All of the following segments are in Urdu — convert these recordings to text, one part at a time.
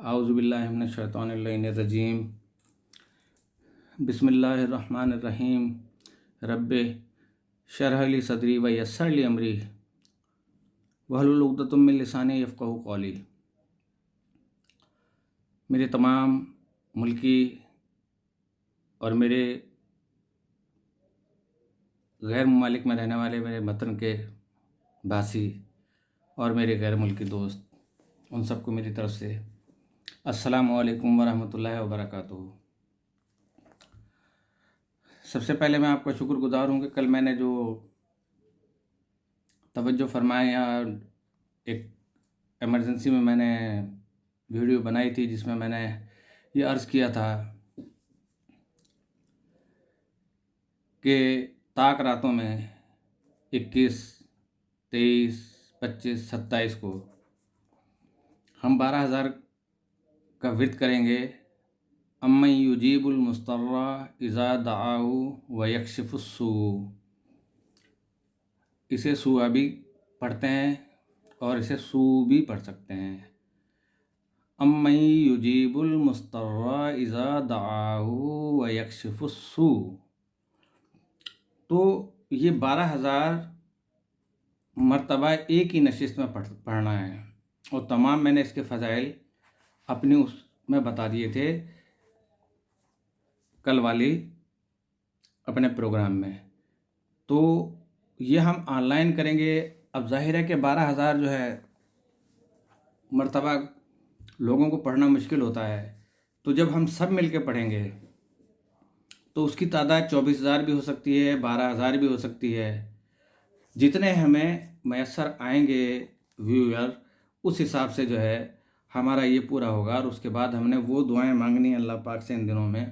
اعوذ باللہ من الشیطان اللعین الرجیم بسم اللہ الرحمن الرحیم رب شرح لی صدری ویسر لی امری واحلل عقدۃ من لسانی یفقہوا قولی۔ میرے تمام ملکی اور میرے غیر ممالک میں رہنے والے میرے وطن کے باسی اور میرے غیر ملکی دوست، ان سب کو میری طرف سے السلام علیکم ورحمۃ اللہ وبرکاتہ۔ سب سے پہلے میں آپ کا شکر گزار ہوں کہ کل میں نے جو توجہ فرمایا، ایک ایمرجنسی میں نے ویڈیو بنائی تھی جس میں نے یہ عرض کیا تھا کہ طاق راتوں میں 21، 23، 25، 27 کو ہم 12,000 کا ورد کریں گے۔ امن یجیب المضطر اذا دعاہ ویکشف السوء، اسے سوء بھی پڑھتے ہیں اور اسے سوء بھی پڑھ سکتے ہیں۔ امن یجیب المضطر اذا دعاہ ویکشف السوء، تو یہ 12,000 مرتبہ ایک ہی نشست میں پڑھنا ہے، اور تمام میں نے اس کے فضائل اپنی اس میں بتا دیے تھے کل والی اپنے پروگرام میں۔ تو یہ ہم آن لائن کریں گے۔ اب ظاہر ہے کہ 12,000 جو ہے مرتبہ لوگوں کو پڑھنا مشکل ہوتا ہے، تو جب ہم سب مل کے پڑھیں گے تو اس کی تعداد 24,000 بھی ہو سکتی ہے، 12,000 بھی ہو سکتی ہے۔ جتنے ہمیں میسر آئیں گے ویور، اس حساب سے جو ہے ہمارا یہ پورا ہوگا، اور اس کے بعد ہم نے وہ دعائیں مانگنی ہیں اللہ پاک سے ان دنوں میں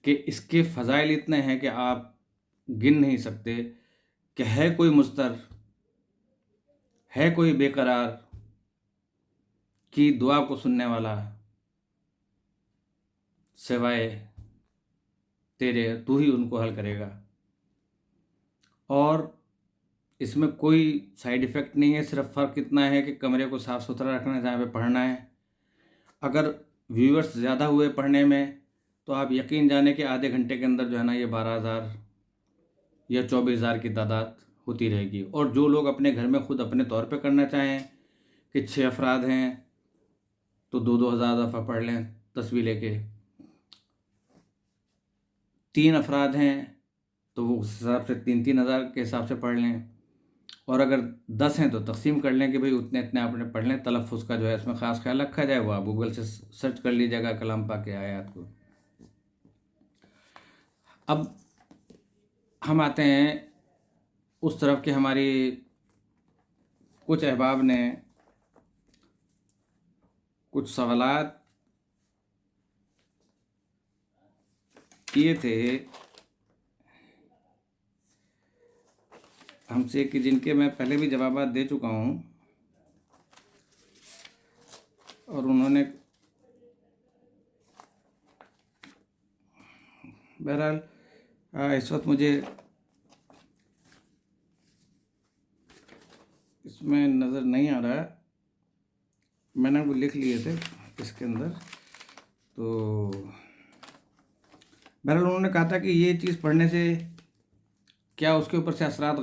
کہ اس کے فضائل اتنے ہیں کہ آپ گن نہیں سکتے، کہ ہے کوئی مضطر، ہے کوئی بے قرار کی دعا کو سننے والا سوائے تیرے، تو ہی ان کو حل کرے گا۔ اور اس میں کوئی سائیڈ ایفیکٹ نہیں ہے، صرف فرق اتنا ہے کہ کمرے کو صاف ستھرا رکھنا ہے جہاں پہ پڑھنا ہے۔ اگر ویورز زیادہ ہوئے پڑھنے میں تو آپ یقین جانیں کہ آدھے گھنٹے کے اندر جو ہے نا یہ 12,000 یا 24,000 کی تعداد ہوتی رہے گی۔ اور جو لوگ اپنے گھر میں خود اپنے طور پہ کرنا چاہیں کہ 6 افراد ہیں تو 2,000 دفعہ پڑھ لیں تسبیح لے کے، 3 افراد ہیں تو وہ اس حساب سے 3,000 کے حساب سے پڑھ لیں، اور اگر 10 ہیں تو تقسیم کر لیں کہ بھئی اتنے اتنے آپ نے پڑھ لیں۔ تلفظ کا جو ہے اس میں خاص خیال رکھا جائے، وہ آپ گوگل سے سرچ کر لیجیے گا کلام پاک کے آیات کو۔ اب ہم آتے ہیں اس طرف کہ ہماری کچھ احباب نے کچھ سوالات کیے تھے ہم سے، کہ جن کے میں پہلے بھی جوابات دے چکا ہوں، اور انہوں نے بہرحال اس وقت مجھے اس میں نظر نہیں آ رہا ہے، میں نے وہ لکھ لیے تھے اس کے اندر۔ تو بہرحال انہوں نے کہا تھا کہ یہ چیز پڑھنے سے کیا اس کے اوپر سے اثرات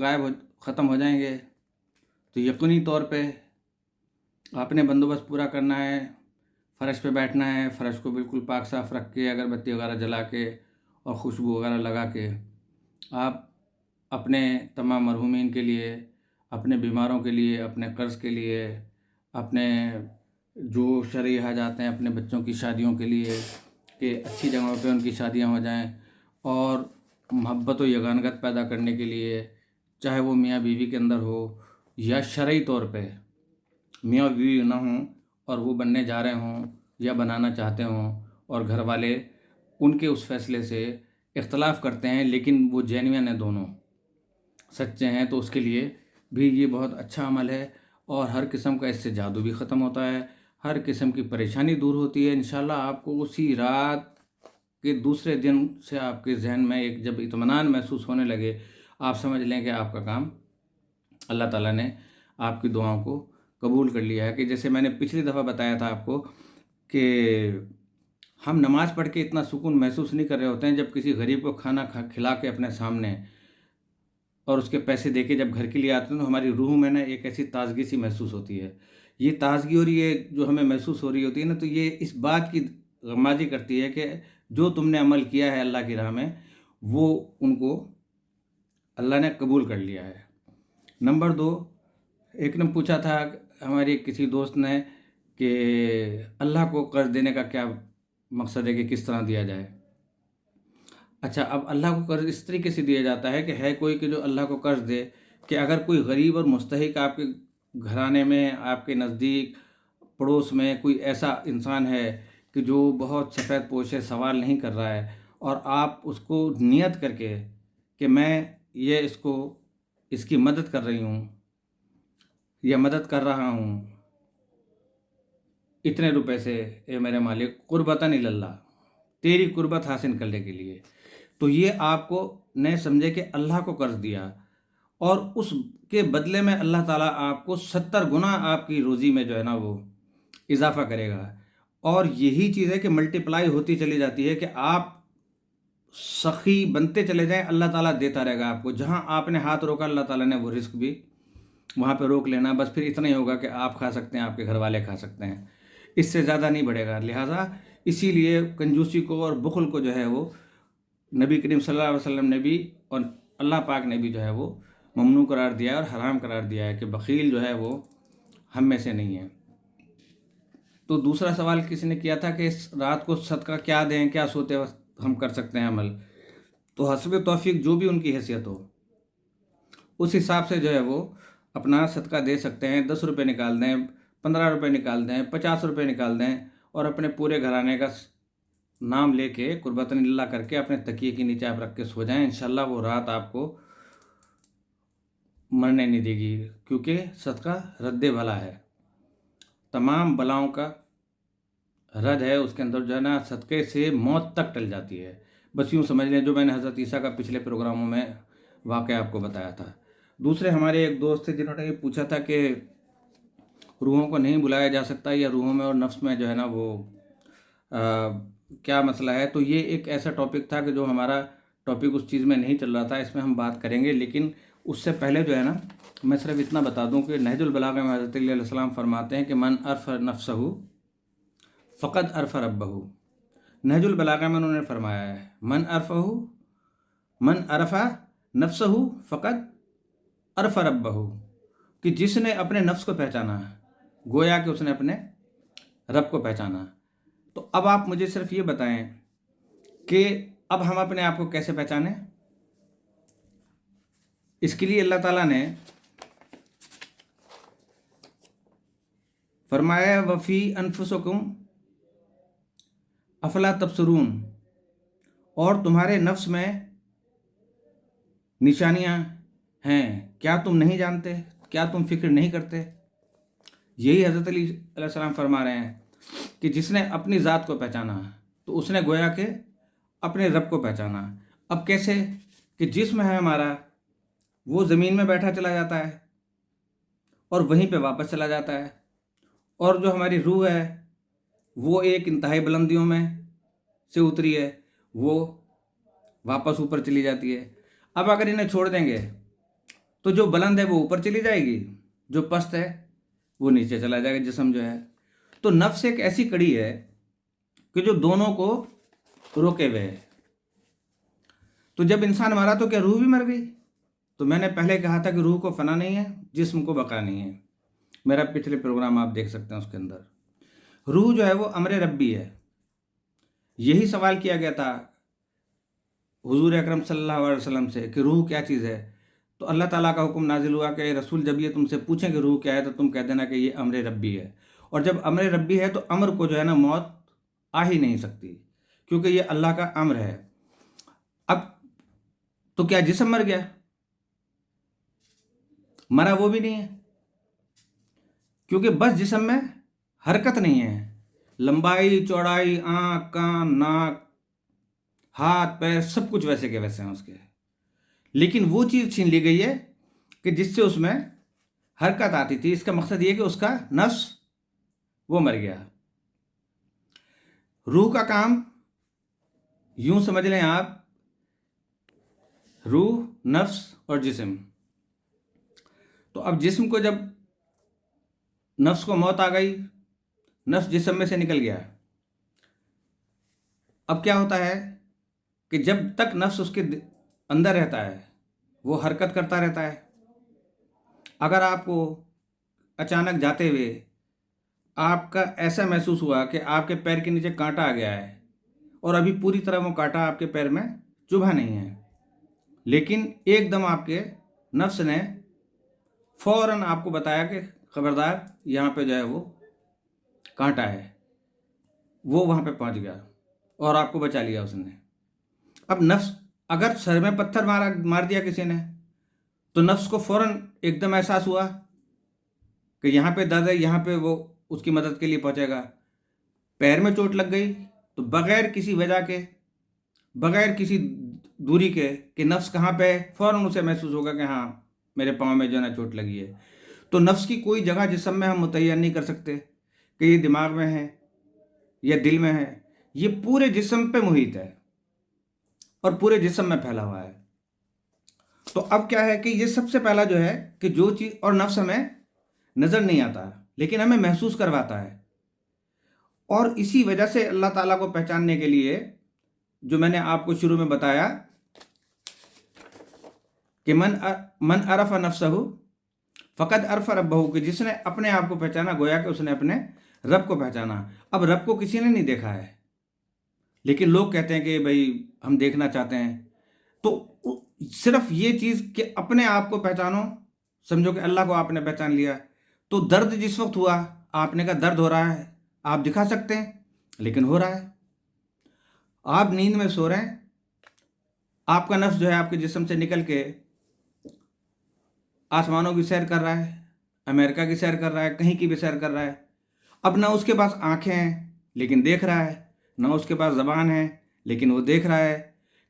ختم ہو جائیں گے؟ تو یقینی طور پہ آپ نے بندوبست پورا کرنا ہے، فرش پہ بیٹھنا ہے، فرش کو بالکل پاک صاف رکھ کے، اگربتی وغیرہ جلا کے اور خوشبو وغیرہ لگا کے آپ اپنے تمام مرحومین کے لیے، اپنے بیماروں کے لیے، اپنے قرض کے لیے، اپنے جو شرعی حاجات ہیں، اپنے بچوں کی شادیوں کے لیے کہ اچھی جگہوں پہ ان کی شادیاں ہو جائیں، اور محبت و یگانگت پیدا کرنے کے لیے، چاہے وہ میاں بیوی کے اندر ہو یا شرعی طور پہ میاں بیوی نہ ہوں اور وہ بننے جا رہے ہوں یا بنانا چاہتے ہوں، اور گھر والے ان کے اس فیصلے سے اختلاف کرتے ہیں لیکن وہ جینوین ہیں، دونوں سچے ہیں، تو اس کے لیے بھی یہ بہت اچھا عمل ہے، اور ہر قسم کا اس سے جادو بھی ختم ہوتا ہے، ہر قسم کی پریشانی دور ہوتی ہے۔ انشاءاللہ آپ کو اسی رات کے دوسرے دن سے آپ کے ذہن میں ایک جب اطمینان محسوس ہونے لگے، آپ سمجھ لیں کہ آپ کا کام اللہ تعالیٰ نے آپ کی دعاؤں کو قبول کر لیا ہے۔ کہ جیسے میں نے پچھلی دفعہ بتایا تھا آپ کو کہ ہم نماز پڑھ کے اتنا سکون محسوس نہیں کر رہے ہوتے ہیں جب کسی غریب کو کھانا کھلا کے اپنے سامنے اور اس کے پیسے دے کے جب گھر کے لیے آتے ہیں تو ہماری روح میں نا ایک ایسی تازگی سی محسوس ہوتی ہے. یہ تازگی اور یہ جو ہمیں محسوس ہو رہی ہوتی ہے نا، تو یہ اس بات کی غمازی کرتی ہے کہ جو تم نے عمل کیا ہے اللہ کی راہ میں وہ ان کو اللہ نے قبول کر لیا ہے. نمبر 2، ایک نے پوچھا تھا ہماری کسی دوست نے کہ اللہ کو قرض دینے کا کیا مقصد ہے، کہ کس طرح دیا جائے. اچھا، اب اللہ کو قرض اس طریقے سے دیا جاتا ہے کہ ہے کوئی کہ جو اللہ کو قرض دے کہ اگر کوئی غریب اور مستحق آپ کے گھرانے میں، آپ کے نزدیک پڑوس میں کوئی ایسا انسان ہے کہ جو بہت سفید پوش ہے، سوال نہیں کر رہا ہے، اور آپ اس کو نیت کر کے کہ میں یہ اس کی مدد کر رہی ہوں یا مدد کر رہا ہوں اتنے روپے سے، اے میرے مالک قربتاً اللہ، تیری قربت حاصل کرنے کے لیے، تو یہ آپ کو نئے سمجھے کہ اللہ کو قرض دیا، اور اس کے بدلے میں اللہ تعالیٰ آپ کو 70 گنا آپ کی روزی میں جو ہے نا وہ اضافہ کرے گا. اور یہی چیز ہے کہ ملٹیپلائی ہوتی چلی جاتی ہے کہ آپ سخی بنتے چلے جائیں، اللہ تعالیٰ دیتا رہے گا آپ کو. جہاں آپ نے ہاتھ روکا اللہ تعالیٰ نے وہ رزق بھی وہاں پہ روک لینا. بس پھر اتنا ہی ہوگا کہ آپ کھا سکتے ہیں، آپ کے گھر والے کھا سکتے ہیں، اس سے زیادہ نہیں بڑھے گا. لہٰذا اسی لیے کنجوسی کو اور بخل کو جو ہے وہ نبی کریم صلی اللہ علیہ وسلم نے بھی اور اللہ پاک نے بھی جو ہے وہ ممنوع قرار دیا ہے اور حرام قرار دیا ہے کہ بخیل جو ہے وہ ہم میں سے نہیں ہے. تو دوسرا سوال کسی نے کیا تھا کہ اس رات کو صدقہ کیا دیں، کیا سوتے وقت ہم کر سکتے ہیں عمل. تو حسب توفیق جو بھی ان کی حیثیت ہو اس حساب سے جو ہے وہ اپنا صدقہ دے سکتے ہیں. 10 روپے نکال دیں، 15 روپے نکال دیں، 50 روپے نکال دیں، اور اپنے پورے گھرانے کا نام لے کے قربتاً اللہ کر کے اپنے تکیے کے نیچے آپ رکھ کے سو جائیں. انشاءاللہ وہ رات آپ کو مرنے نہیں دے گی، کیونکہ صدقہ رد بلا ہے، تمام بلاؤں کا رد ہے. اس کے اندر جو ہے نا صدقے سے موت تک ٹل جاتی ہے. بس یوں سمجھ لیں جو میں نے حضرت عیسیٰ کا پچھلے پروگراموں میں واقعہ آپ کو بتایا تھا. دوسرے ہمارے ایک دوست تھے جنہوں نے یہ پوچھا تھا کہ روحوں کو نہیں بلایا جا سکتا، یا روحوں میں اور نفس میں جو ہے نا وہ کیا مسئلہ ہے. تو یہ ایک ایسا ٹاپک تھا کہ جو ہمارا ٹاپک اس چیز میں نہیں چل رہا تھا، اس میں ہم بات کریں گے. لیکن اس سے پہلے جو ہے نا میں صرف اتنا بتا دوں کہ نہج البلاغہ میں حضرت علیہ السلام فرماتے ہیں کہ من عرف نفسہ فقد عرف ربہ. نہج البلاغہ میں انہوں نے فرمایا ہے من عرف نفسہ فقد عرف ربہ، کہ جس نے اپنے نفس کو پہچانا گویا کہ اس نے اپنے رب کو پہچانا. تو اب آپ مجھے صرف یہ بتائیں کہ اب ہم اپنے آپ کو کیسے پہچانیں. اس کے لیے اللہ تعالیٰ نے فرمایا وفی انفسکم افلا تبصرون، اور تمہارے نفس میں نشانیاں ہیں، کیا تم نہیں جانتے، کیا تم فکر نہیں کرتے. یہی حضرت علی علیہ السلام فرما رہے ہیں کہ جس نے اپنی ذات کو پہچانا تو اس نے گویا کہ اپنے رب کو پہچانا. اب کیسے کہ جسم ہے ہمارا وہ زمین میں بیٹھا چلا جاتا ہے اور وہیں پہ واپس چلا جاتا ہے، اور جو ہماری روح ہے وہ ایک انتہائی بلندیوں میں سے اتری ہے، وہ واپس اوپر چلی جاتی ہے. اب اگر انہیں چھوڑ دیں گے تو جو بلند ہے وہ اوپر چلی جائے گی، جو پست ہے وہ نیچے چلا جائے گا جسم جو ہے. تو نفس ایک ایسی کڑی ہے کہ جو دونوں کو روکے ہوئے ہے. تو جب انسان مرا تو کیا روح بھی مر گئی؟ تو میں نے پہلے کہا تھا کہ روح کو فنا نہیں ہے، جسم کو بقا نہیں ہے. میرا پچھلے پروگرام آپ دیکھ سکتے ہیں، اس کے اندر روح جو ہے وہ امر ربی ہے. یہی سوال کیا گیا تھا حضور اکرم صلی اللہ علیہ وسلم سے کہ روح کیا چیز ہے. تو اللہ تعالیٰ کا حکم نازل ہوا کہ رسول جب یہ تم سے پوچھیں کہ روح کیا ہے تو تم کہہ دینا کہ یہ امر ربی ہے. اور جب امر ربی ہے تو امر کو جو ہے نا موت آ ہی نہیں سکتی، کیونکہ یہ اللہ کا امر ہے. اب تو کیا جسم مر گیا؟ مرا وہ بھی نہیں ہے، کیونکہ بس جسم میں حرکت نہیں ہے. لمبائی، چوڑائی، آنکھ، کان، ناک، ہاتھ، پیر سب کچھ ویسے کے ویسے ہیں اس کے. لیکن وہ چیز چھین لی گئی ہے کہ جس سے اس میں حرکت آتی تھی. اس کا مقصد یہ کہ اس کا نفس وہ مر گیا. روح کا کام یوں سمجھ لیں آپ، روح، نفس اور جسم. تو اب جسم کو جب نفس کو موت آ گئی، نفس جسم میں سے نکل گیا، اب کیا ہوتا ہے کہ جب تک نفس اس کے اندر رہتا ہے وہ حرکت کرتا رہتا ہے. اگر آپ کو اچانک جاتے ہوئے آپ کا ایسا محسوس ہوا کہ آپ کے پیر کے نیچے کانٹا آ گیا ہے اور ابھی پوری طرح وہ کانٹا آپ کے پیر میں چبھا نہیں ہے، لیکن ایک دم آپ کے نفس نے فوراً آپ کو بتایا کہ خبردار یہاں پہ جو ہے وہ کانٹا ہے، وہ وہاں پہ پہنچ گیا اور آپ کو بچا لیا اس نے. اب نفس اگر سر میں پتھر مار دیا کسی نے تو نفس کو فوراً ایک دم احساس ہوا کہ یہاں پہ درد ہے، یہاں پہ وہ اس کی مدد کے لیے پہنچے گا. پیر میں چوٹ لگ گئی تو بغیر کسی وجہ کے، بغیر کسی دوری کے کہ نفس کہاں پہ ہے، فوراً اسے محسوس ہوگا کہ ہاں میرے پاؤں میں جو ہے نا چوٹ لگی ہے. تو نفس کی کوئی جگہ جسم میں ہم متعین نہیں کر سکتے کہ یہ دماغ میں ہے یا دل میں ہے، یہ پورے جسم پہ محیط ہے اور پورے جسم میں پھیلا ہوا ہے. تو اب کیا ہے کہ یہ سب سے پہلا جو ہے کہ جو چیز، اور نفس ہمیں نظر نہیں آتا لیکن ہمیں محسوس کرواتا ہے. اور اسی وجہ سے اللہ تعالیٰ کو پہچاننے کے لیے جو میں نے آپ کو شروع میں بتایا کہ من عرف نفسہ فقد عرف ربہ، کہ جس نے اپنے آپ کو پہچانا گویا کہ اس نے اپنے رب کو پہچانا. اب رب کو کسی نے نہیں دیکھا ہے لیکن لوگ کہتے ہیں کہ بھائی ہم دیکھنا چاہتے ہیں. تو صرف یہ چیز کہ اپنے آپ کو پہچانو، سمجھو کہ اللہ کو آپ نے پہچان لیا. تو درد جس وقت ہوا، آپ نے کہا درد ہو رہا ہے، آپ دکھا سکتے ہیں لیکن ہو رہا ہے. آپ نیند میں سو رہے ہیں، آپ کا نفس جو ہے آپ کے جسم سے نکل کے آسمانوں کی سیر کر رہا ہے، امریکہ کی سیر کر رہا ہے، کہیں کی بھی سیر کر رہا ہے. اب نہ اس کے پاس آنکھیں ہیں لیکن دیکھ رہا ہے، نہ اس کے پاس زبان ہے لیکن وہ دیکھ رہا ہے،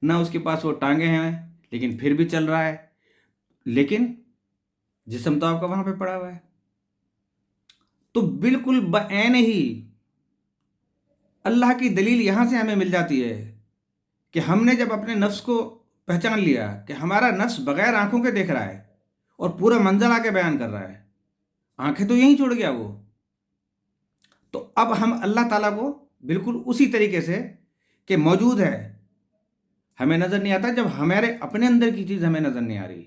نہ اس کے پاس وہ ٹانگیں ہیں لیکن پھر بھی چل رہا ہے. لیکن جسم تو آپ کا وہاں پہ پڑا ہوا ہے. تو بالکل بعین ہی اللہ کی دلیل یہاں سے ہمیں مل جاتی ہے کہ ہم نے جب اپنے نفس کو پہچان لیا کہ ہمارا نفس بغیر آنکھوں کے دیکھ رہا ہے اور پورا منظر آ کے بیان کر رہا ہے، آنکھیں تو یہیں چھوڑ گیا وہ. تو اب ہم اللہ تعالیٰ کو بالکل اسی طریقے سے کہ موجود ہے ہمیں نظر نہیں آتا جب ہمارے اپنے اندر کی چیز ہمیں نظر نہیں آ رہی.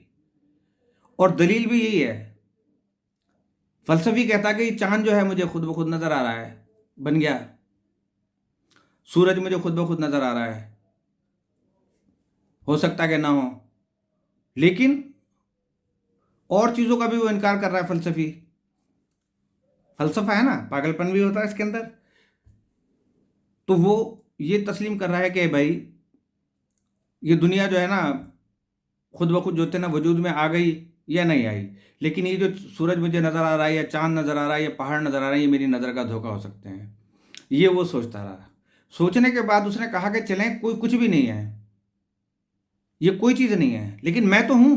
اور دلیل بھی یہی ہے، فلسفی کہتا کہ یہ چاند جو ہے مجھے خود بخود نظر آ رہا ہے، بن گیا. سورج مجھے خود بخود نظر آ رہا ہے، ہو سکتا کہ نہ ہو. لیکن اور چیزوں کا بھی وہ انکار کر رہا ہے فلسفی. فلسفہ ہے نا، پاگل پن بھی ہوتا ہے اس کے اندر. تو وہ یہ تسلیم کر رہا ہے کہ بھائی یہ دنیا جو ہے نا خود بخود جو تھے نا وجود میں آ گئی یا نہیں آئی، لیکن یہ جو سورج مجھے نظر آ رہا ہے یا چاند نظر آ رہا ہے یا پہاڑ نظر آ رہا ہے، یہ میری نظر کا دھوکہ ہو سکتے ہیں. یہ وہ سوچتا رہا. سوچنے کے بعد اس نے کہا کہ چلیں کوئی کچھ بھی نہیں ہے، یہ کوئی چیز نہیں ہے، لیکن میں تو ہوں.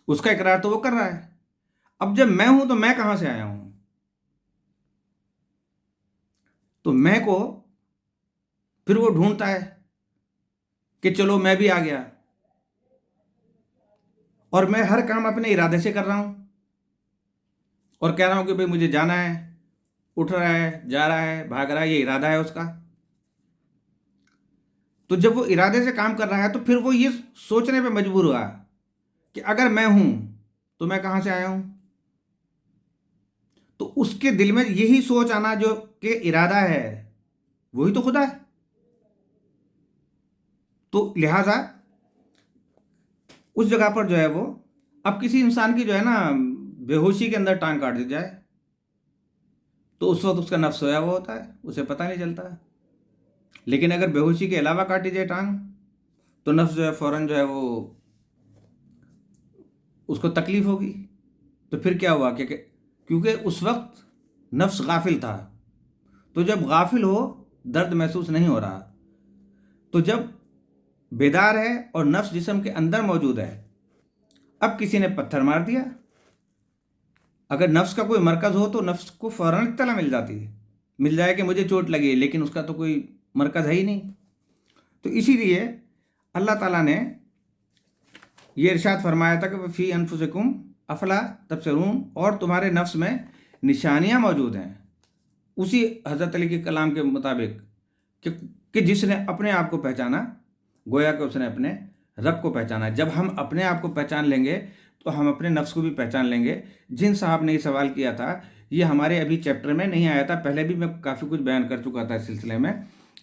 اس کا اقرار تو وہ کر رہا ہے. اب جب میں ہوں تو میں کہاں سے آیا ہوں؟ تو میں کو پھر وہ ڈھونڈتا ہے کہ چلو میں بھی آ گیا اور میں ہر کام اپنے ارادے سے کر رہا ہوں اور کہہ رہا ہوں کہ بھئی مجھے جانا ہے، اٹھ رہا ہے، جا رہا ہے، بھاگ رہا ہے، یہ ارادہ ہے اس کا. تو جب وہ ارادے سے کام کر رہا ہے تو پھر وہ یہ سوچنے پہ مجبور ہوا کہ اگر میں ہوں تو میں کہاں سے آیا ہوں. تو اس کے دل میں یہی سوچ آنا جو کہ ارادہ ہے وہی تو خدا ہے. تو لہٰذا اس جگہ پر جو ہے وہ اب کسی انسان کی جو ہے نا بے ہوشی کے اندر ٹانگ کاٹ دی جائے تو اس وقت اس کا نفس سویا ہوا ہوتا ہے، اسے پتہ نہیں چلتا. لیکن اگر بے ہوشی کے علاوہ کاٹی جائے ٹانگ تو نفس جو ہے فوراً جو ہے وہ اس کو تکلیف ہوگی. تو پھر کیا ہوا کہ کیونکہ اس وقت نفس غافل تھا. تو جب غافل ہو درد محسوس نہیں ہو رہا، تو جب بیدار ہے اور نفس جسم کے اندر موجود ہے، اب کسی نے پتھر مار دیا، اگر نفس کا کوئی مرکز ہو تو نفس کو فوراً اطلاع مل جاتی ہے مل جائے کہ مجھے چوٹ لگی ہے، لیکن اس کا تو کوئی مرکز ہے ہی نہیں۔ تو اسی لیے اللہ تعالیٰ نے یہ ارشاد فرمایا تھا کہ فی انفسکم افلا تبصرون، اور تمہارے نفس میں نشانیاں موجود ہیں، اسی حضرت علی کے کلام کے مطابق کہ جس نے اپنے آپ کو پہچانا گویا کہ اس نے اپنے رب کو پہچانا۔ جب ہم اپنے آپ کو پہچان لیں گے تو ہم اپنے نفس کو بھی پہچان لیں گے۔ جن صاحب نے یہ سوال کیا تھا، یہ ہمارے ابھی چیپٹر میں نہیں آیا تھا، پہلے بھی میں کافی کچھ بیان کر چکا تھا اس سلسلے میں،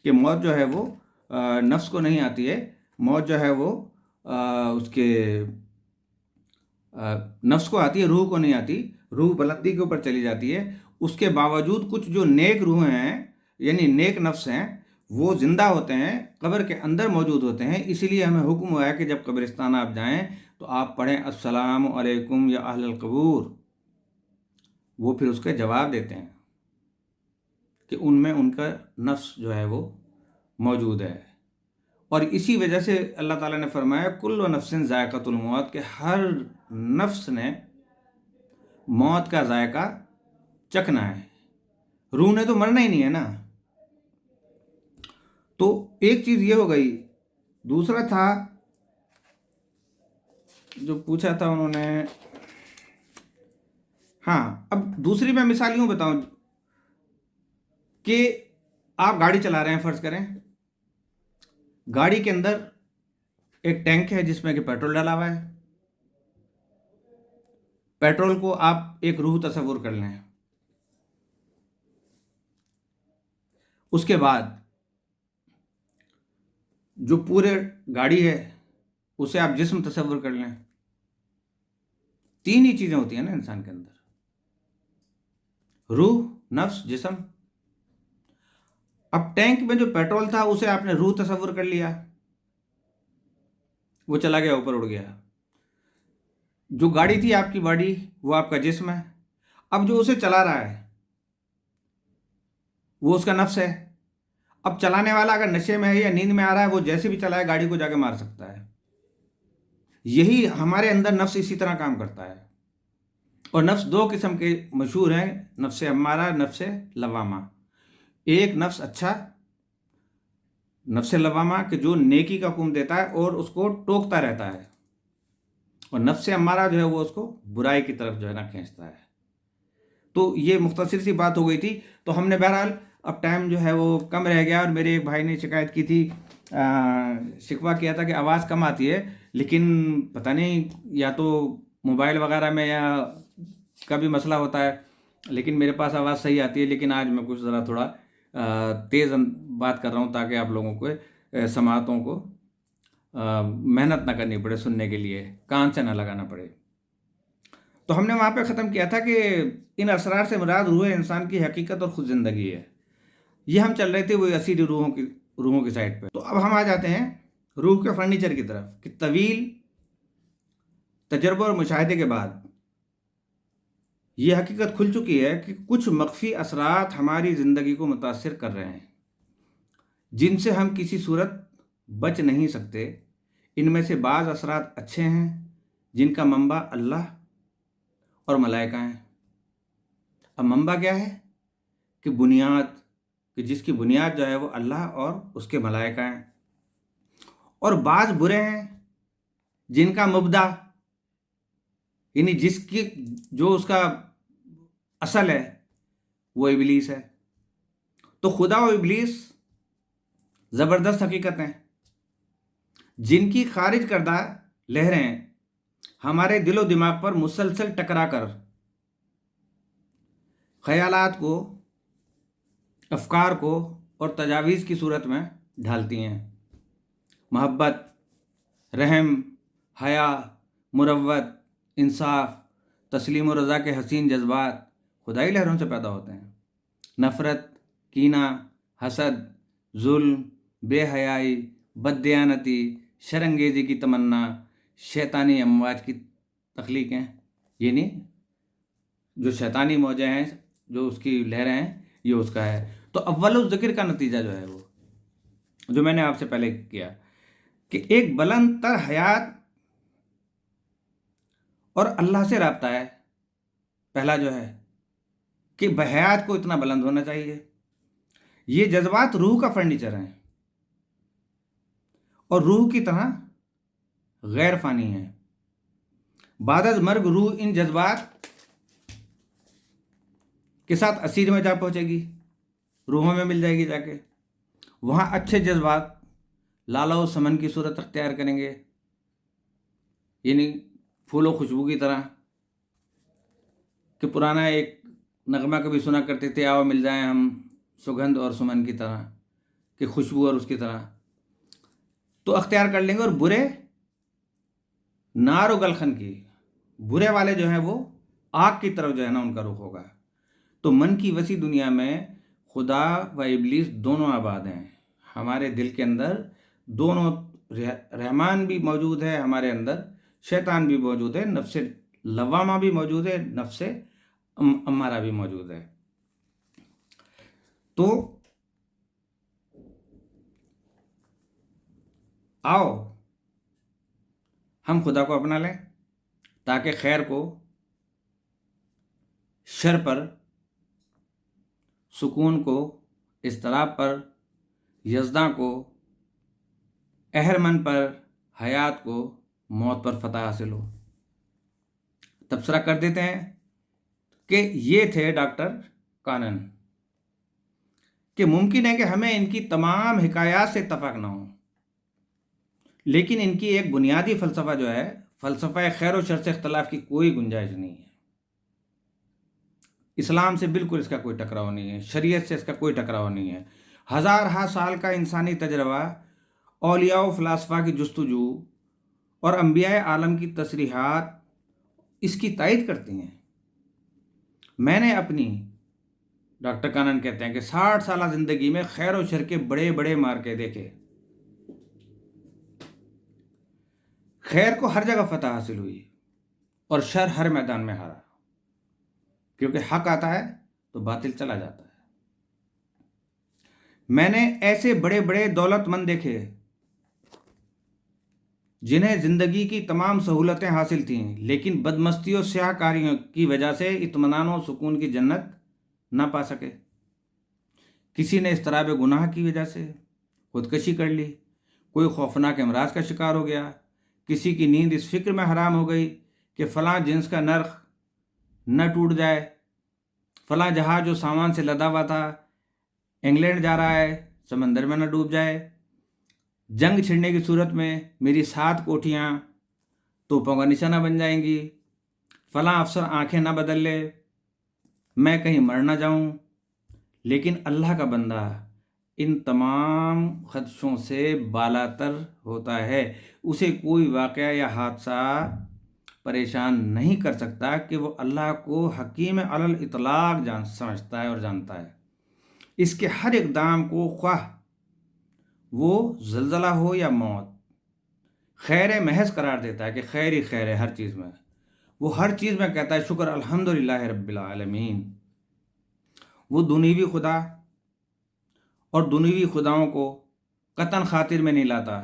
کہ موت جو ہے وہ نفس کو نہیں آتی ہے، موت جو ہے وہ اس کے نفس کو آتی ہے، روح کو نہیں آتی۔ روح بلندی کے اوپر چلی جاتی ہے، اس کے باوجود کچھ جو نیک روح ہیں یعنی نیک نفس ہیں وہ زندہ ہوتے ہیں، قبر کے اندر موجود ہوتے ہیں۔ اسی لیے ہمیں حکم ہوا ہے کہ جب قبرستان آپ جائیں تو آپ پڑھیں السلام علیکم یا اہل القبور۔ وہ پھر اس کے جواب دیتے ہیں کہ ان میں ان کا نفس جو ہے وہ موجود ہے، اور اسی وجہ سے اللہ تعالیٰ نے فرمایا کل نفس ذائقۃ الموت، کہ ہر نفس نے موت کا ذائقہ چکھنا ہے، روح نے تو مرنا ہی نہیں ہے نا۔ تو ایک چیز یہ ہو گئی۔ دوسرا تھا جو پوچھا تھا انہوں نے، ہاں اب دوسری میں مثال یوں بتاؤں کہ آپ گاڑی چلا رہے ہیں، فرض کریں گاڑی کے اندر ایک ٹینک ہے جس میں کہ پیٹرول ڈالا ہوا ہے۔ پیٹرول کو آپ ایک روح تصور کر لیں، اس کے بعد جو پورے گاڑی ہے اسے آپ جسم تصور کر لیں۔ تین ہی چیزیں ہوتی ہیں نا انسان کے اندر، روح، نفس، جسم۔ اب ٹینک میں جو پیٹرول تھا اسے آپ نے روح تصور کر لیا، وہ چلا گیا، اوپر اڑ گیا۔ جو گاڑی تھی آپ کی باڈی، وہ آپ کا جسم ہے۔ اب جو اسے چلا رہا ہے وہ اس کا نفس ہے۔ اب چلانے والا اگر نشے میں ہے یا نیند میں آ رہا ہے، وہ جیسے بھی چلائے گاڑی کو جا کے مار سکتا ہے۔ یہی ہمارے اندر نفس اسی طرح کام کرتا ہے، اور نفس دو قسم کے مشہور ہیں، نفس امارہ، نفس لوامہ۔ ایک نفس اچھا، نفس لوامہ کہ جو نیکی کا حکم دیتا ہے اور اس کو ٹوکتا رہتا ہے، اور نفس امارہ جو ہے وہ اس کو برائی کی طرف جو ہے نا کھینچتا ہے۔ تو یہ مختصر سی بات ہو گئی تھی۔ تو ہم نے بہرحال اب ٹائم جو ہے وہ کم رہ گیا، اور میرے ایک بھائی نے شکایت کی تھی، شکوہ کیا تھا کہ آواز کم آتی ہے، لیکن پتہ نہیں یا تو موبائل وغیرہ میں یا کا بھی مسئلہ ہوتا ہے، لیکن میرے پاس آواز صحیح آتی ہے۔ لیکن آج میں کچھ ذرا تھوڑا تیز بات کر رہا ہوں تاکہ آپ لوگوں کو سماعتوں کو محنت نہ کرنی پڑے، سننے کے لیے کان سے نہ لگانا پڑے۔ تو ہم نے وہاں پہ ختم کیا تھا کہ ان اسرار سے مراد روح انسان کی حقیقت اور خود زندگی ہے۔ یہ ہم چل رہے تھے وہ اسیری روحوں کی سائڈ پہ۔ تو اب ہم آ جاتے ہیں روح کے فرنیچر کی طرف، کہ طویل تجربہ اور مشاہدے کے بعد یہ حقیقت کھل چکی ہے کہ کچھ مخفی اثرات ہماری زندگی کو متاثر کر رہے ہیں، جن سے ہم کسی صورت بچ نہیں سکتے۔ ان میں سے بعض اثرات اچھے ہیں جن کا منبع اللہ اور ملائکہ ہیں۔ اب منبع کیا ہے؟ کہ بنیاد، کہ جس کی بنیاد جو ہے وہ اللہ اور اس کے ملائکہ ہیں۔ اور بعض برے ہیں جن کا مبدا، یعنی جو اس کا اصل ہے وہ ابلیس ہے۔ تو خدا و ابلیس زبردست حقیقتیں جن کی خارج کردہ لہریں ہمارے دل و دماغ پر مسلسل ٹکرا کر خیالات کو، افکار کو اور تجاویز کی صورت میں ڈھالتی ہیں۔ محبت، رحم، حیا، مروت، انصاف، تسلیم و رضا کے حسین جذبات خدائی لہروں سے پیدا ہوتے ہیں۔ نفرت، کینہ، حسد، ظلم، بے حیائی، بددیانتی، شرانگیزی کی تمنا شیطانی امواج کی تخلیق ہیں، یعنی جو شیطانی موجیں ہیں، جو اس کی لہریں ہیں، یہ اس کا ہے۔ تو اول الذکر کا نتیجہ جو ہے وہ جو میں نے آپ سے پہلے کیا کہ ایک بلند تر حیات اور اللہ سے رابطہ ہے۔ پہلا جو ہے کہ حیات کو اتنا بلند ہونا چاہیے یہ جذبات روح کا فرنیچر ہیں اور روح کی طرح غیر فانی ہیں۔ بعد از مرگ روح ان جذبات کے ساتھ اسیر میں جا پہنچے گی، روحوں میں مل جائے گی، جا کے وہاں اچھے جذبات لالا و سمن کی صورت اختیار کریں گے، یعنی پھول و خوشبو کی طرح، کہ پرانا ایک نغمہ کبھی سنا کرتے تھے، آؤ مل جائیں ہم سگندھ اور سمن کی طرح، کہ خوشبو اور اس کی طرح تو اختیار کر لیں گے۔ اور برے نار و گلخن کی، برے والے جو ہیں وہ آگ کی طرف جو ہے نا ان کا رخ ہوگا۔ تو من کی وسیع دنیا میں خدا و ابلیس دونوں آباد ہیں، ہمارے دل کے اندر دونوں، رحمان بھی موجود ہے ہمارے اندر، شیطان بھی موجود ہے، نفس لوامہ بھی موجود ہے، نفس امارہ بھی موجود ہے۔ تو آؤ ہم خدا کو اپنا لیں تاکہ خیر کو، شر پر، سکون کو، اضطراب پر، یزداں کو، اہرمن پر، حیات کو، موت پر فتح حاصل ہو۔ تبصرہ کر دیتے ہیں کہ یہ تھے ڈاکٹر کانن، کہ ممکن ہے کہ ہمیں ان کی تمام حکایات سے اتفاق نہ ہو، لیکن ان کی ایک بنیادی فلسفہ جو ہے، فلسفہ خیر و شر سے اختلاف کی کوئی گنجائش نہیں ہے۔ اسلام سے بالکل اس کا کوئی ٹکراؤ نہیں ہے، شریعت سے اس کا کوئی ٹکراؤ نہیں ہے۔ ہزارہا سال کا انسانی تجربہ، اولیاء و فلاسفہ کی جستجو اور انبیاء عالم کی تصریحات اس کی تائید کرتی ہیں۔ میں نے اپنی، ڈاکٹر کانن کہتے ہیں کہ 60 سالہ زندگی میں خیر و شر کے بڑے بڑے مارکے دیکھے، خیر کو ہر جگہ فتح حاصل ہوئی اور شر ہر میدان میں ہارا، کیونکہ حق آتا ہے تو باطل چلا جاتا ہے۔ میں نے ایسے بڑے بڑے دولت مند دیکھے جنہیں زندگی کی تمام سہولتیں حاصل تھیں، لیکن بدمستی و سیاہ کاریوں کی وجہ سے اطمینان و سکون کی جنت نہ پا سکے۔ کسی نے اضطراب گناہ کی وجہ سے خودکشی کر لی، کوئی خوفناک امراض کا شکار ہو گیا، کسی کی نیند اس فکر میں حرام ہو گئی کہ فلاں جنس کا نرخ نہ ٹوٹ جائے، فلاں جہاز جو سامان سے لدا ہوا تھا انگلینڈ جا رہا ہے، سمندر میں نہ ڈوب جائے، جنگ چھڑنے کی صورت میں میری 7 کوٹھیاں توپوں کا نشانہ بن جائیں گی، فلاں افسر آنکھیں نہ بدل لے، میں کہیں مر نہ جاؤں۔ لیکن اللہ کا بندہ ان تمام خدشوں سے بالاتر ہوتا ہے، اسے کوئی واقعہ یا حادثہ پریشان نہیں کر سکتا کہ وہ اللہ کو حکیم علی الاطلاق سمجھتا ہے اور جانتا ہے۔ اس کے ہر اقدام کو، خواہ وہ زلزلہ ہو یا موت، خیر محض قرار دیتا ہے کہ خیر ہی خیر ہے ہر چیز میں۔ وہ ہر چیز میں کہتا ہے شکر الحمدللہ رب العالمین۔ وہ دنیوی خدا اور دنیوی خداؤں کو قطعاً خاطر میں نہیں لاتا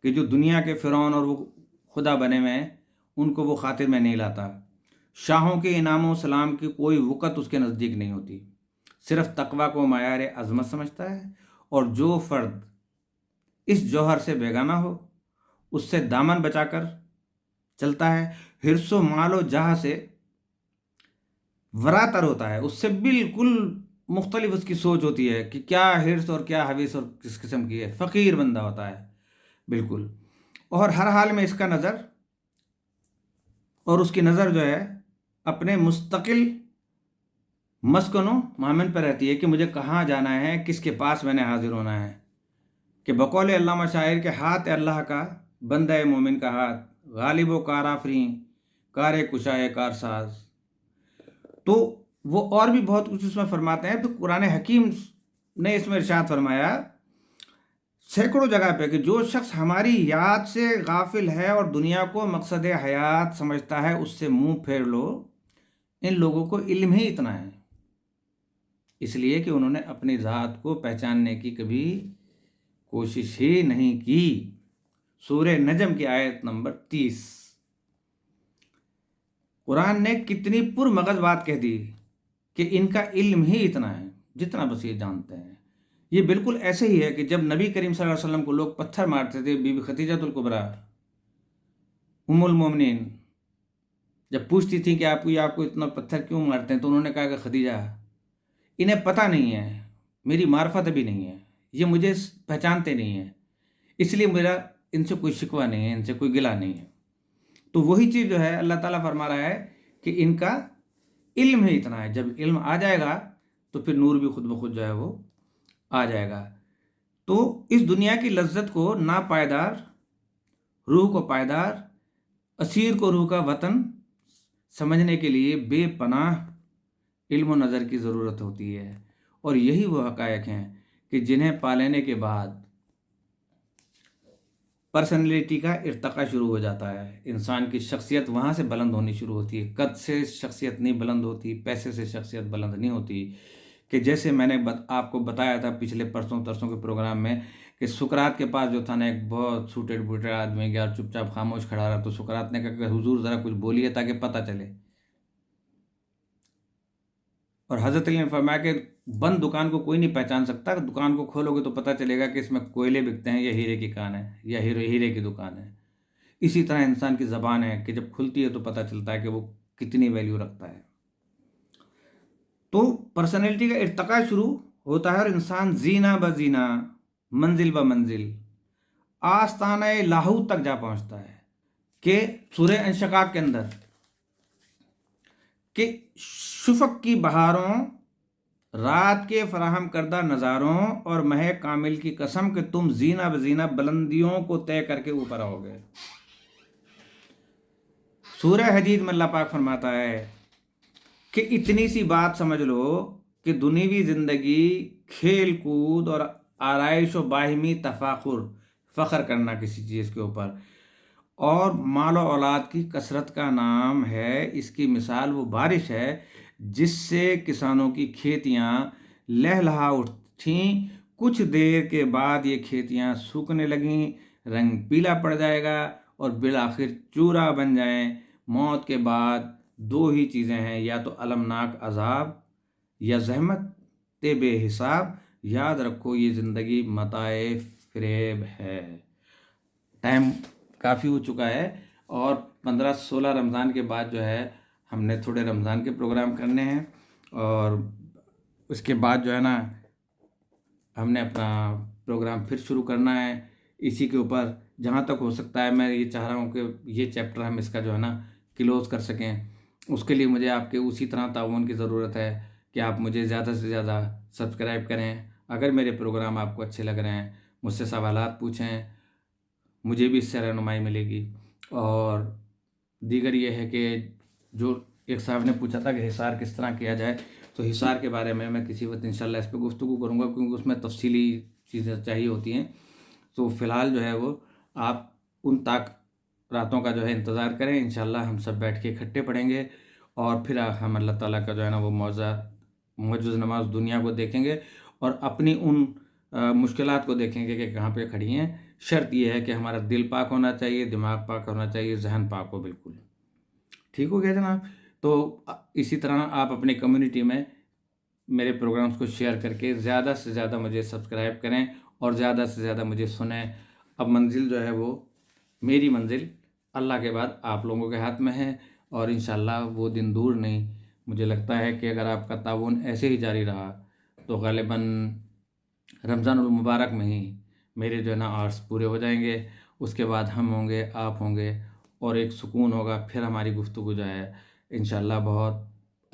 کہ جو دنیا کے فرعون اور وہ خدا بنے ہوئے ہیں ان کو وہ خاطر میں نہیں لاتا۔ شاہوں کے انعام و سلام کی کوئی وقت اس کے نزدیک نہیں ہوتی، صرف تقویٰ کو معیار عظمت سمجھتا ہے، اور جو فرد اس جوہر سے بیگانہ ہو اس سے دامن بچا کر چلتا ہے، حرص و مال و جاہ سے وراتر ہوتا ہے، اس سے بالکل مختلف اس کی سوچ ہوتی ہے کہ کیا حرص اور کیا حویث اور کس قسم کی ہے، فقیر بندہ ہوتا ہے بالکل، اور ہر حال میں اس کا نظر اور اس کی نظر جو ہے اپنے مستقل مسکن و مامن پہ رہتی ہے کہ مجھے کہاں جانا ہے، کس کے پاس میں نے حاضر ہونا ہے۔ کہ بقول علامہ شاعر کے ہاتھ اللہ کا، بندہ مومن کا ہاتھ، غالب و کار آفریں، کار کشائے کار ساز۔ تو وہ اور بھی بہت کچھ اس میں فرماتے ہیں۔ تو قرآن حکیم نے اس میں ارشاد فرمایا سینکڑوں جگہ پہ کہ جو شخص ہماری یاد سے غافل ہے اور دنیا کو مقصد حیات سمجھتا ہے اس سے منہ پھیر لو، ان لوگوں کو علم ہی اتنا ہے، اس لیے کہ انہوں نے اپنی ذات کو پہچاننے کی کبھی کوشش ہی نہیں کی۔ سورہ نجم کی آیت نمبر 30۔ قرآن نے کتنی پر مغز بات کہہ دی کہ ان کا علم ہی اتنا ہے، جتنا بس یہ جانتے ہیں. یہ بالکل ایسے ہی ہے کہ جب نبی کریم صلی اللہ علیہ وسلم کو لوگ پتھر مارتے تھے، بی بی خدیجہ الکبریٰ ام المومنین جب پوچھتی تھی کہ آپ کو اتنا پتھر کیوں مارتے ہیں، تو انہوں نے کہا کہ خدیجہ انہیں پتہ نہیں ہے، میری معرفت ابھی نہیں ہے، یہ مجھے پہچانتے نہیں ہیں، اس لیے میرا ان سے کوئی شکوہ نہیں ہے، ان سے کوئی گلہ نہیں ہے. تو وہی چیز جو ہے اللہ تعالیٰ فرما رہا ہے کہ ان کا علم ہی اتنا ہے. جب علم آ جائے گا تو پھر نور بھی خود بخود جو ہے وہ آ جائے گا. تو اس دنیا کی لذت کو ناپائیدار، روح کو پائیدار، اسیر کو روح کا وطن سمجھنے کے لیے بے پناہ علم و نظر کی ضرورت ہوتی ہے. اور یہی وہ حقائق ہیں کہ جنہیں پا لینے کے بعد پرسنالٹی کا ارتقا شروع ہو جاتا ہے. انسان کی شخصیت وہاں سے بلند ہونی شروع ہوتی ہے. قد سے شخصیت نہیں بلند ہوتی، پیسے سے شخصیت بلند نہیں ہوتی. کہ جیسے میں نے آپ کو بتایا تھا پچھلے پرسوں ترسوں کے پروگرام میں کہ سقراط کے پاس جو تھا نا، ایک بہت سوٹڈ بوٹڈ آدمی گیا اور چپ چاپ خاموش کھڑا رہا. تو سقراط نے کہا کہ حضور ذرا کچھ بولیے تاکہ پتہ چلے. اور حضرت علی نے فرمایا کہ بند دکان کو کوئی نہیں پہچان سکتا، دکان کو کھولو گے تو پتہ چلے گا کہ اس میں کوئلے بکتے ہیں یا ہیرے کی کان ہے یا ہیرے کی دکان ہے. اسی طرح انسان کی زبان ہے کہ جب کھلتی ہے تو پتہ چلتا ہے کہ وہ کتنی ویلیو رکھتا ہے. تو پرسنالٹی کا ارتقا شروع ہوتا ہے اور انسان زینہ بزینہ، منزل ب منزل، آستانہ لاہوت تک جا پہنچتا ہے. کہ سورہ انشقاق کے اندر کہ شفق کی بہاروں، رات کے فراہم کردہ نظاروں اور مہ کامل کی قسم کہ تم زینہ بزینہ بلندیوں کو طے کر کے اوپر آؤ گے. سورہ حدید میں اللہ پاک فرماتا ہے کہ اتنی سی بات سمجھ لو کہ دنیوی زندگی، کھیل کود اور آرائش و باہمی تفاخر، فخر کرنا کسی چیز کے اوپر، اور مال و اولاد کی کثرت کا نام ہے. اس کی مثال وہ بارش ہے جس سے کسانوں کی کھیتیاں لہلہا اٹھیں. کچھ دیر کے بعد یہ کھیتیاں سوکھنے لگیں، رنگ پیلا پڑ جائے گا اور بالآخر چورا بن جائیں. موت کے بعد دو ہی چیزیں ہیں، یا تو المناک عذاب یا زحمت بے حساب. یاد رکھو یہ زندگی متاع فریب ہے. ٹائم کافی ہو چکا ہے اور 15-16 رمضان کے بعد جو ہے ہم نے تھوڑے رمضان کے پروگرام کرنے ہیں، اور اس کے بعد جو ہے نا ہم نے اپنا پروگرام پھر شروع کرنا ہے اسی کے اوپر. جہاں تک ہو سکتا ہے میں یہ چاہ رہا ہوں کہ یہ چیپٹر ہم اس کا جو ہے نا کلوز کر سکیں. اس کے لیے مجھے آپ کے اسی طرح تعاون کی ضرورت ہے کہ آپ مجھے زیادہ سے زیادہ سبسکرائب کریں. اگر میرے پروگرام آپ کو اچھے لگ رہے ہیں مجھ سے سوالات پوچھیں، مجھے بھی اس سے رہنمائی ملے گی. اور دیگر یہ ہے کہ جو ایک صاحب نے پوچھا تھا کہ حصار کس طرح کیا جائے، تو حصار کے بارے میں کسی وقت انشاءاللہ اس پہ گفتگو کروں گا، کیونکہ اس میں تفصیلی چیزیں چاہیے ہوتی ہیں. تو فی الحال جو ہے وہ آپ ان راتوں کا جو ہے انتظار کریں. انشاءاللہ ہم سب بیٹھ کے اکٹھے پڑھیں گے اور پھر ہم اللہ تعالیٰ کا جو ہے نا وہ معجز نماز دنیا کو دیکھیں گے اور اپنی ان مشکلات کو دیکھیں گے کہ کہاں پہ کھڑی ہیں. شرط یہ ہے کہ ہمارا دل پاک ہونا چاہیے، دماغ پاک ہونا چاہیے، ذہن پاک ہو. بالکل ٹھیک ہو گیا جناب. تو اسی طرح آپ اپنی کمیونٹی میں میرے پروگرامز کو شیئر کر کے زیادہ سے زیادہ مجھے سبسکرائب کریں اور زیادہ سے زیادہ مجھے سنیں. اب منزل جو ہے وہ میری منزل اللہ کے بعد آپ لوگوں کے ہاتھ میں ہے، اور انشاءاللہ وہ دن دور نہیں. مجھے لگتا ہے کہ اگر آپ کا تعاون ایسے ہی جاری رہا تو غالباً رمضان المبارک میں ہی میرے جو ہے نا آرٹس پورے ہو جائیں گے. اس کے بعد ہم ہوں گے، آپ ہوں گے، اور ایک سکون ہوگا. پھر ہماری گفتگو جو ہے انشاءاللہ بہت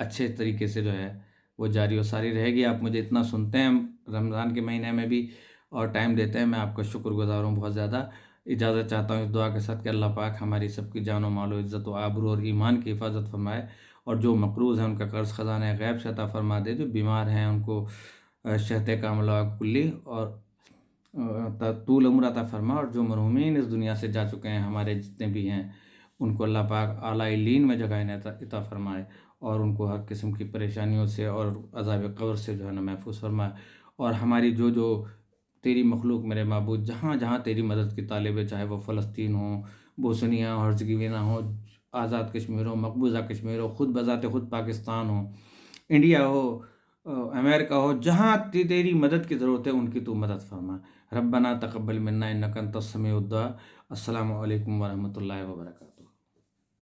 اچھے طریقے سے جو ہے وہ جاری و ساری رہے گی. آپ مجھے اتنا سنتے ہیں رمضان کے مہینے میں بھی اور ٹائم دیتے ہیں، میں آپ کا شکر گزار ہوں بہت زیادہ. اجازت چاہتا ہوں اس دعا کے ساتھ کہ اللہ پاک ہماری سب کی جان و مال و عزت و آبرو اور ایمان کی حفاظت فرمائے، اور جو مقروض ہیں ان کا قرض خزانہ غیب سے عطا فرما دے، جو بیمار ہیں ان کو صحت کاملہ کلی اور طول عمر عطا فرما، اور جو مرحومین اس دنیا سے جا چکے ہیں ہمارے جتنے بھی ہیں ان کو اللہ پاک اعلیٰ علین میں جگہ عطا فرمائے، اور ان کو ہر قسم کی پریشانیوں سے اور عذاب قبر سے جو ہے نا محفوظ فرمائے. اور ہماری جو تیری مخلوق میرے معبود جہاں جہاں تیری مدد کی طالب ہے، چاہے وہ فلسطین ہو، بوسنیا ہو، ہرزگوینہ ہو، آزاد کشمیر ہو، مقبوضہ کشمیر ہو، خود بذات خود پاکستان ہو، انڈیا ہو، امریکہ ہو، جہاں تیری مدد کی ضرورت ہے ان کی تو مدد فرما۔ ربنا تقبل منا انک انت السمیع الدعاء۔ السلام علیکم ورحمۃ اللہ وبرکاتہ۔